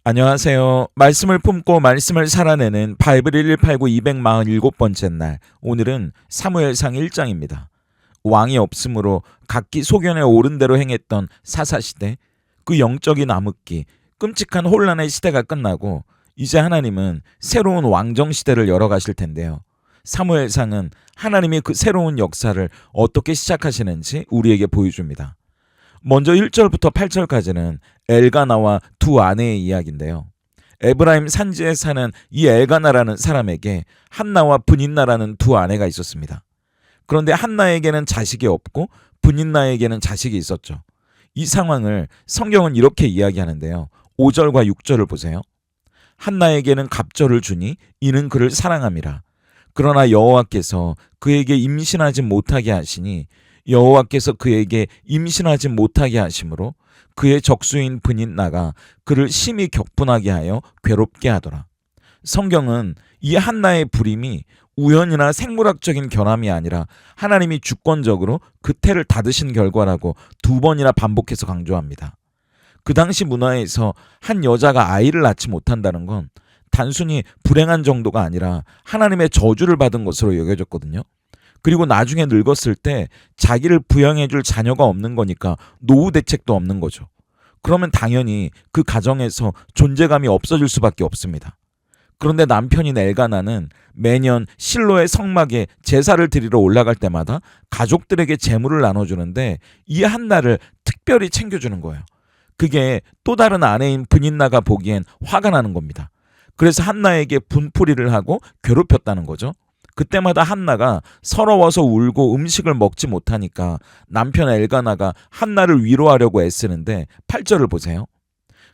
안녕하세요. 말씀을 품고 말씀을 살아내는 바이블 1189 247번째 날. 오늘은 사무엘상 1장입니다. 왕이 없으므로 각기 소견에 오른 대로 행했던 사사시대, 그 영적인 암흑기, 끔찍한 혼란의 시대가 끝나고 이제 하나님은 새로운 왕정시대를 열어가실 텐데요. 사무엘상은 하나님이 그 새로운 역사를 어떻게 시작하시는지 우리에게 보여줍니다. 먼저 1절부터 8절까지는 엘가나와 두 아내의 이야기인데요. 에브라임 산지에 사는 이 엘가나라는 사람에게 한나와 브닌나라는 두 아내가 있었습니다. 그런데 한나에게는 자식이 없고 브닌나에게는 자식이 있었죠. 이 상황을 성경은 이렇게 이야기하는데요. 5절과 6절을 보세요. 한나에게는 갑절을 주니 이는 그를 사랑함이라. 그러나 여호와께서 그에게 임신하지 못하게 하시니 여호와께서 그에게 임신하지 못하게 하심으로 그의 적수인 브닛나가 그를 심히 격분하게 하여 괴롭게 하더라. 성경은 이 한나의 불임이 우연이나 생물학적인 결함이 아니라 하나님이 주권적으로 그 태를 닫으신 결과라고 두 번이나 반복해서 강조합니다. 그 당시 문화에서 한 여자가 아이를 낳지 못한다는 건 단순히 불행한 정도가 아니라 하나님의 저주를 받은 것으로 여겨졌거든요. 그리고 나중에 늙었을 때 자기를 부양해줄 자녀가 없는 거니까 노후 대책도 없는 거죠. 그러면 당연히 그 가정에서 존재감이 없어질 수밖에 없습니다. 그런데 남편인 엘가나는 매년 실로의 성막에 제사를 드리러 올라갈 때마다 가족들에게 재물을 나눠주는데 이 한나를 특별히 챙겨주는 거예요. 그게 또 다른 아내인 브닛나가 보기엔 화가 나는 겁니다. 그래서 한나에게 분풀이를 하고 괴롭혔다는 거죠. 그때마다 한나가 서러워서 울고 음식을 먹지 못하니까 남편 엘가나가 한나를 위로하려고 애쓰는데 8절을 보세요.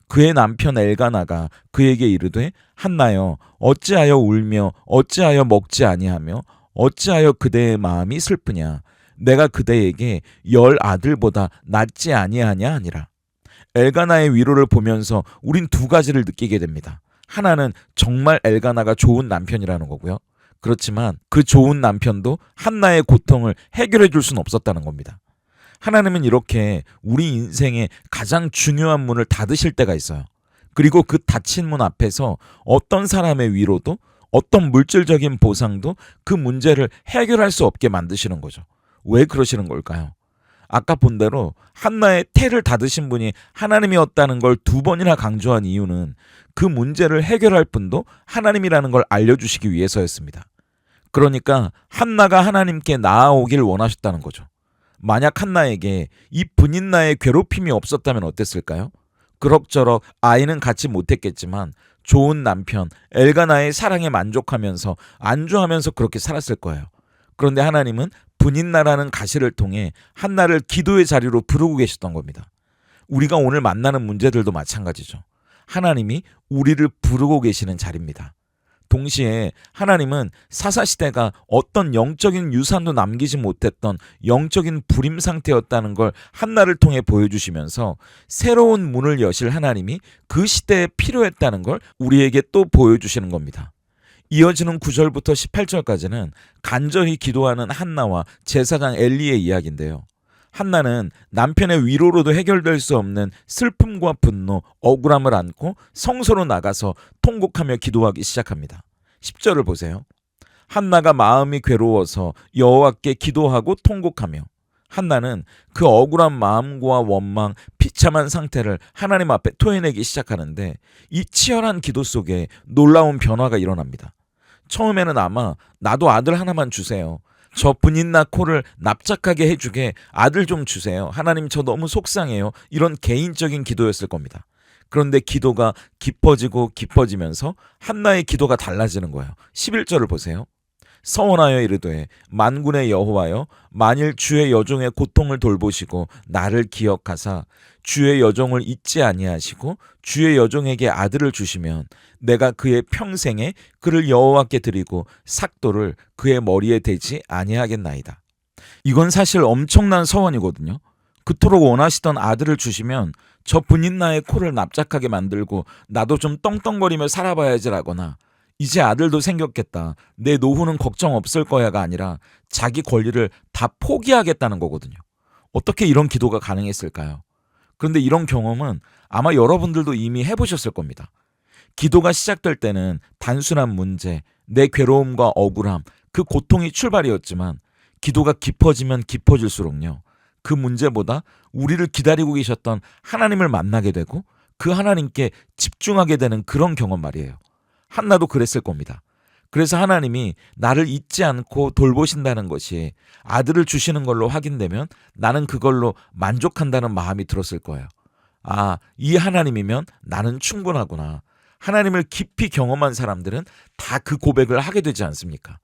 그의 남편 엘가나가 그에게 이르되 한나여 어찌하여 울며 어찌하여 먹지 아니하며 어찌하여 그대의 마음이 슬프냐 내가 그대에게 10 아들보다 낫지 아니하냐 하니라. 엘가나의 위로를 보면서 우린 두 가지를 느끼게 됩니다. 하나는 정말 엘가나가 좋은 남편이라는 거고요. 그렇지만 그 좋은 남편도 한나의 고통을 해결해 줄 수는 없었다는 겁니다. 하나님은 이렇게 우리 인생의 가장 중요한 문을 닫으실 때가 있어요. 그리고 그 닫힌 문 앞에서 어떤 사람의 위로도 어떤 물질적인 보상도 그 문제를 해결할 수 없게 만드시는 거죠. 왜 그러시는 걸까요? 아까 본 대로 한나의 태를 닫으신 분이 하나님이었다는 걸 두 번이나 강조한 이유는 그 문제를 해결할 분도 하나님이라는 걸 알려주시기 위해서였습니다. 그러니까 한나가 하나님께 나아오길 원하셨다는 거죠. 만약 한나에게 이 브닛나의 괴롭힘이 없었다면 어땠을까요? 그럭저럭 아이는 갖지 못했겠지만 좋은 남편 엘가나의 사랑에 만족하면서 안주하면서 그렇게 살았을 거예요. 그런데 하나님은 브닛나라는 가시를 통해 한나를 기도의 자리로 부르고 계셨던 겁니다. 우리가 오늘 만나는 문제들도 마찬가지죠. 하나님이 우리를 부르고 계시는 자리입니다. 동시에 하나님은 사사시대가 어떤 영적인 유산도 남기지 못했던 영적인 불임 상태였다는 걸 한나를 통해 보여주시면서 새로운 문을 여실 하나님이 그 시대에 필요했다는 걸 우리에게 또 보여주시는 겁니다. 이어지는 9절부터 18절까지는 간절히 기도하는 한나와 제사장 엘리의 이야기인데요. 한나는 남편의 위로로도 해결될 수 없는 슬픔과 분노, 억울함을 안고 성소로 나가서 통곡하며 기도하기 시작합니다. 10절을 보세요. 한나가 마음이 괴로워서 여호와께 기도하고 통곡하며 한나는 그 억울한 마음과 원망, 비참한 상태를 하나님 앞에 토해내기 시작하는데 이 치열한 기도 속에 놀라운 변화가 일어납니다. 처음에는 아마 나도 아들 하나만 주세요. 저 브닛나 코를 납작하게 해주게 아들 좀 주세요. 하나님 저 너무 속상해요. 이런 개인적인 기도였을 겁니다. 그런데 기도가 깊어지고 깊어지면서 한나의 기도가 달라지는 거예요. 11절을 보세요. 서원하여 이르되 만군의 여호와여 만일 주의 여종의 고통을 돌보시고 나를 기억하사 주의 여종을 잊지 아니하시고 주의 여종에게 아들을 주시면 내가 그의 평생에 그를 여호와께 드리고 삭도를 그의 머리에 대지 아니하겠나이다. 이건 사실 엄청난 서원이거든요. 그토록 원하시던 아들을 주시면 저 브닛나의 코를 납작하게 만들고 나도 좀 떵떵거리며 살아봐야지라거나 이제 아들도 생겼겠다. 내 노후는 걱정 없을 거야가 아니라 자기 권리를 다 포기하겠다는 거거든요. 어떻게 이런 기도가 가능했을까요? 그런데 이런 경험은 아마 여러분들도 이미 해보셨을 겁니다. 기도가 시작될 때는 단순한 문제, 내 괴로움과 억울함, 그 고통이 출발이었지만 기도가 깊어지면 깊어질수록요. 그 문제보다 우리를 기다리고 계셨던 하나님을 만나게 되고 그 하나님께 집중하게 되는 그런 경험 말이에요. 한나도 그랬을 겁니다. 그래서 하나님이 나를 잊지 않고 돌보신다는 것이 아들을 주시는 걸로 확인되면 나는 그걸로 만족한다는 마음이 들었을 거예요. 아, 이 하나님이면 나는 충분하구나. 하나님을 깊이 경험한 사람들은 다 그 고백을 하게 되지 않습니까?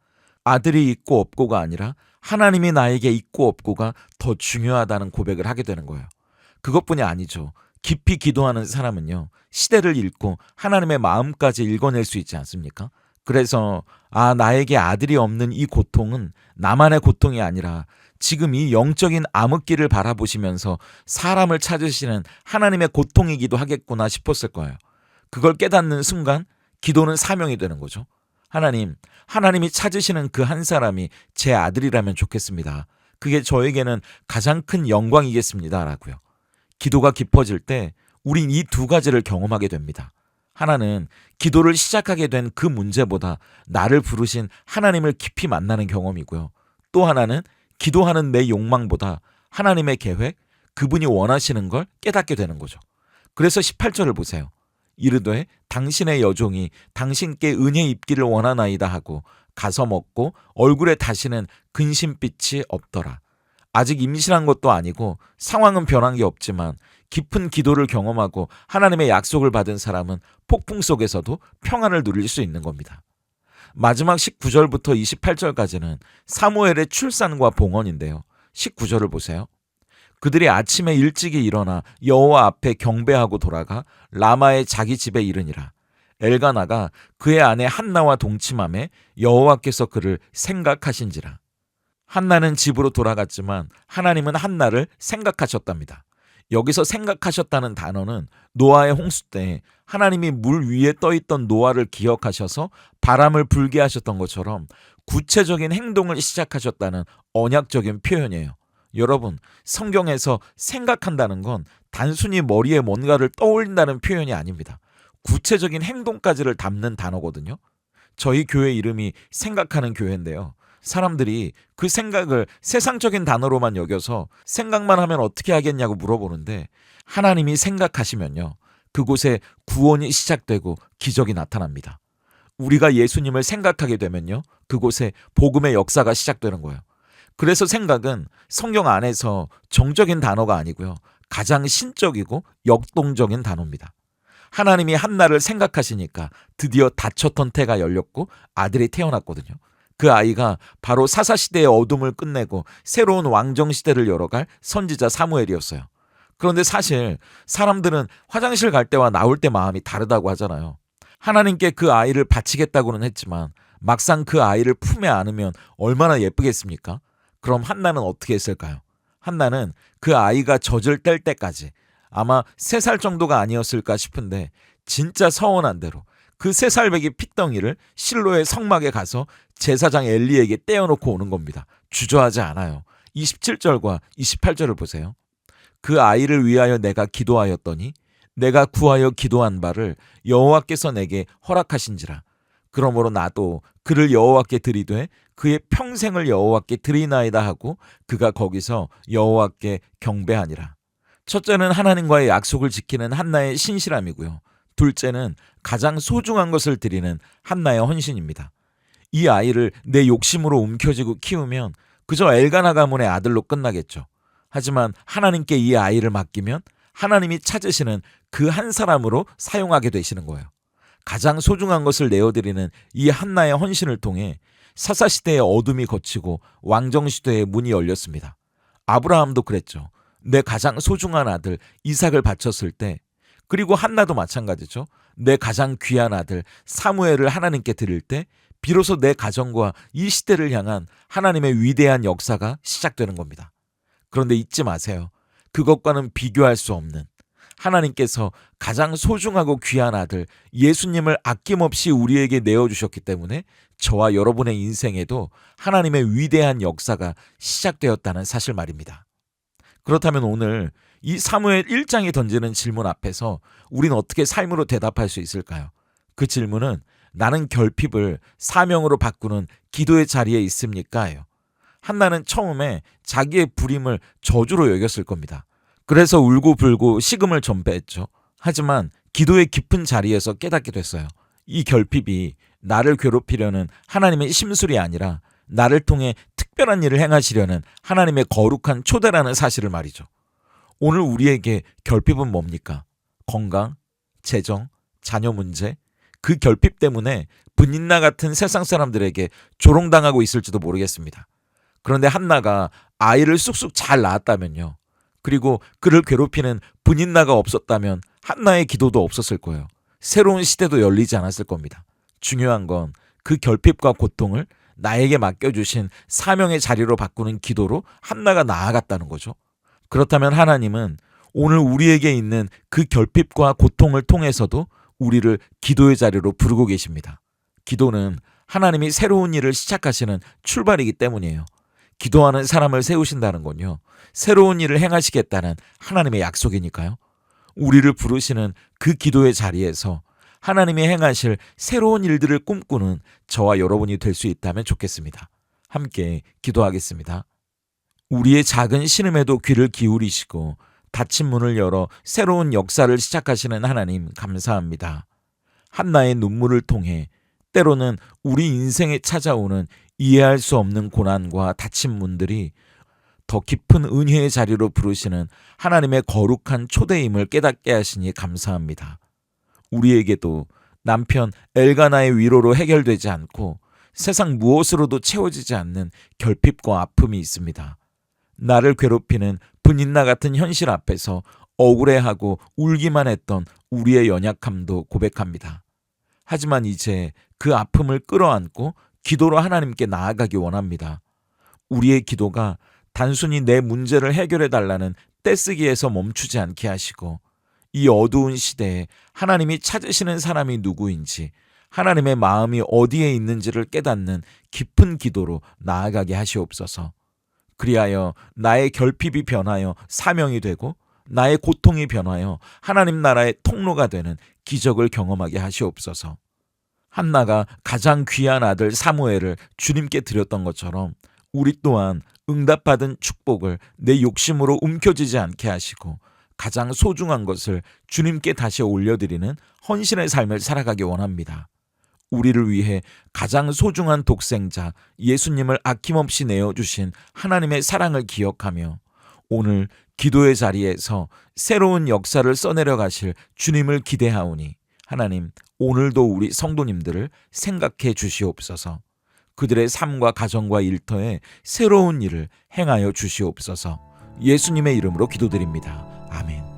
아들이 있고 없고가 아니라 하나님이 나에게 있고 없고가 더 중요하다는 고백을 하게 되는 거예요. 그것뿐이 아니죠. 깊이 기도하는 사람은요, 시대를 읽고 하나님의 마음까지 읽어낼 수 있지 않습니까? 그래서 나에게 아들이 없는 이 고통은 나만의 고통이 아니라 지금 이 영적인 암흑기를 바라보시면서 사람을 찾으시는 하나님의 고통이기도 하겠구나 싶었을 거예요. 그걸 깨닫는 순간 기도는 사명이 되는 거죠. 하나님이 찾으시는 그 한 사람이 제 아들이라면 좋겠습니다. 그게 저에게는 가장 큰 영광이겠습니다. 라고요. 기도가 깊어질 때 우린 이 두 가지를 경험하게 됩니다. 하나는 기도를 시작하게 된 그 문제보다 나를 부르신 하나님을 깊이 만나는 경험이고요. 또 하나는 기도하는 내 욕망보다 하나님의 계획, 그분이 원하시는 걸 깨닫게 되는 거죠. 그래서 18절을 보세요. 이르되 당신의 여종이 당신께 은혜 입기를 원하나이다 하고 가서 먹고 얼굴에 다시는 근심빛이 없더라. 아직 임신한 것도 아니고 상황은 변한 게 없지만 깊은 기도를 경험하고 하나님의 약속을 받은 사람은 폭풍 속에서도 평안을 누릴 수 있는 겁니다. 마지막 19절부터 28절까지는 사무엘의 출산과 봉헌인데요. 19절을 보세요. 그들이 아침에 일찍이 일어나 여호와 앞에 경배하고 돌아가 라마의 자기 집에 이르니라. 엘가나가 그의 아내 한나와 동침함에 여호와께서 그를 생각하신지라. 한나는 집으로 돌아갔지만 하나님은 한나를 생각하셨답니다. 여기서 생각하셨다는 단어는 노아의 홍수 때 하나님이 물 위에 떠있던 노아를 기억하셔서 바람을 불게 하셨던 것처럼 구체적인 행동을 시작하셨다는 언약적인 표현이에요. 여러분, 성경에서 생각한다는 건 단순히 머리에 뭔가를 떠올린다는 표현이 아닙니다. 구체적인 행동까지를 담는 단어거든요. 저희 교회 이름이 생각하는 교회인데요. 사람들이 그 생각을 세상적인 단어로만 여겨서 생각만 하면 어떻게 하겠냐고 물어보는데 하나님이 생각하시면요. 그곳에 구원이 시작되고 기적이 나타납니다. 우리가 예수님을 생각하게 되면요. 그곳에 복음의 역사가 시작되는 거예요. 그래서 생각은 성경 안에서 정적인 단어가 아니고요. 가장 신적이고 역동적인 단어입니다. 하나님이 한나를 생각하시니까 드디어 다쳤던 태가 열렸고 아들이 태어났거든요. 그 아이가 바로 사사시대의 어둠을 끝내고 새로운 왕정시대를 열어갈 선지자 사무엘이었어요. 그런데 사실 사람들은 화장실 갈 때와 나올 때 마음이 다르다고 하잖아요. 하나님께 그 아이를 바치겠다고는 했지만 막상 그 아이를 품에 안으면 얼마나 예쁘겠습니까? 그럼 한나는 어떻게 했을까요? 한나는 그 아이가 젖을 뗄 때까지 아마 3살 정도가 아니었을까 싶은데 진짜 서원한 대로 그 3살배기 핏덩이를 실로의 성막에 가서 제사장 엘리에게 떼어놓고 오는 겁니다. 주저하지 않아요. 27절과 28절을 보세요. 그 아이를 위하여 내가 기도하였더니 내가 구하여 기도한 바를 여호와께서 내게 허락하신지라. 그러므로 나도 그를 여호와께 드리되 그의 평생을 여호와께 드리나이다 하고 그가 거기서 여호와께 경배하니라. 첫째는 하나님과의 약속을 지키는 한나의 신실함이고요. 둘째는 가장 소중한 것을 드리는 한나의 헌신입니다. 이 아이를 내 욕심으로 움켜쥐고 키우면 그저 엘가나 가문의 아들로 끝나겠죠. 하지만 하나님께 이 아이를 맡기면 하나님이 찾으시는 그 한 사람으로 사용하게 되시는 거예요. 가장 소중한 것을 내어드리는 이 한나의 헌신을 통해 사사시대의 어둠이 걷히고 왕정시대의 문이 열렸습니다. 아브라함도 그랬죠. 내 가장 소중한 아들 이삭을 바쳤을 때, 그리고 한나도 마찬가지죠. 내 가장 귀한 아들 사무엘을 하나님께 드릴 때 비로소 내 가정과 이 시대를 향한 하나님의 위대한 역사가 시작되는 겁니다. 그런데 잊지 마세요. 그것과는 비교할 수 없는 하나님께서 가장 소중하고 귀한 아들 예수님을 아낌없이 우리에게 내어주셨기 때문에 저와 여러분의 인생에도 하나님의 위대한 역사가 시작되었다는 사실 말입니다. 그렇다면 오늘 이 사무엘 1장이 던지는 질문 앞에서 우리는 어떻게 삶으로 대답할 수 있을까요? 그 질문은 나는 결핍을 사명으로 바꾸는 기도의 자리에 있습니까?예요. 한나는 처음에 자기의 불임을 저주로 여겼을 겁니다. 그래서 울고불고 식음을 전폐했죠. 하지만 기도의 깊은 자리에서 깨닫게 됐어요. 이 결핍이 나를 괴롭히려는 하나님의 심술이 아니라 나를 통해 특별한 일을 행하시려는 하나님의 거룩한 초대라는 사실을 말이죠. 오늘 우리에게 결핍은 뭡니까? 건강, 재정, 자녀 문제, 그 결핍 때문에 분인나 같은 세상 사람들에게 조롱당하고 있을지도 모르겠습니다. 그런데 한나가 아이를 쑥쑥 잘 낳았다면요. 그리고 그를 괴롭히는 분인나가 없었다면 한나의 기도도 없었을 거예요. 새로운 시대도 열리지 않았을 겁니다. 중요한 건 그 결핍과 고통을 나에게 맡겨주신 사명의 자리로 바꾸는 기도로 한나가 나아갔다는 거죠. 그렇다면 하나님은 오늘 우리에게 있는 그 결핍과 고통을 통해서도 우리를 기도의 자리로 부르고 계십니다. 기도는 하나님이 새로운 일을 시작하시는 출발이기 때문이에요. 기도하는 사람을 세우신다는 건요, 새로운 일을 행하시겠다는 하나님의 약속이니까요. 우리를 부르시는 그 기도의 자리에서 하나님이 행하실 새로운 일들을 꿈꾸는 저와 여러분이 될 수 있다면 좋겠습니다. 함께 기도하겠습니다. 우리의 작은 신음에도 귀를 기울이시고 닫힌 문을 열어 새로운 역사를 시작하시는 하나님 감사합니다. 한나의 눈물을 통해 때로는 우리 인생에 찾아오는 이해할 수 없는 고난과 닫힌 문들이 더 깊은 은혜의 자리로 부르시는 하나님의 거룩한 초대임을 깨닫게 하시니 감사합니다. 우리에게도 남편 엘가나의 위로로 해결되지 않고 세상 무엇으로도 채워지지 않는 결핍과 아픔이 있습니다. 나를 괴롭히는 분인나 같은 현실 앞에서 억울해하고 울기만 했던 우리의 연약함도 고백합니다. 하지만 이제 그 아픔을 끌어안고 기도로 하나님께 나아가기 원합니다. 우리의 기도가 단순히 내 문제를 해결해 달라는 떼쓰기에서 멈추지 않게 하시고 이 어두운 시대에 하나님이 찾으시는 사람이 누구인지, 하나님의 마음이 어디에 있는지를 깨닫는 깊은 기도로 나아가게 하시옵소서. 그리하여 나의 결핍이 변하여 사명이 되고 나의 고통이 변하여 하나님 나라의 통로가 되는 기적을 경험하게 하시옵소서. 한나가 가장 귀한 아들 사무엘을 주님께 드렸던 것처럼 우리 또한 응답받은 축복을 내 욕심으로 움켜쥐지 않게 하시고 가장 소중한 것을 주님께 다시 올려드리는 헌신의 삶을 살아가기 원합니다. 우리를 위해 가장 소중한 독생자 예수님을 아낌없이 내어주신 하나님의 사랑을 기억하며 오늘 기도의 자리에서 새로운 역사를 써내려 가실 주님을 기대하오니 하나님, 오늘도 우리 성도님들을 생각해 주시옵소서. 그들의 삶과 가정과 일터에 새로운 일을 행하여 주시옵소서. 예수님의 이름으로 기도드립니다. 아멘.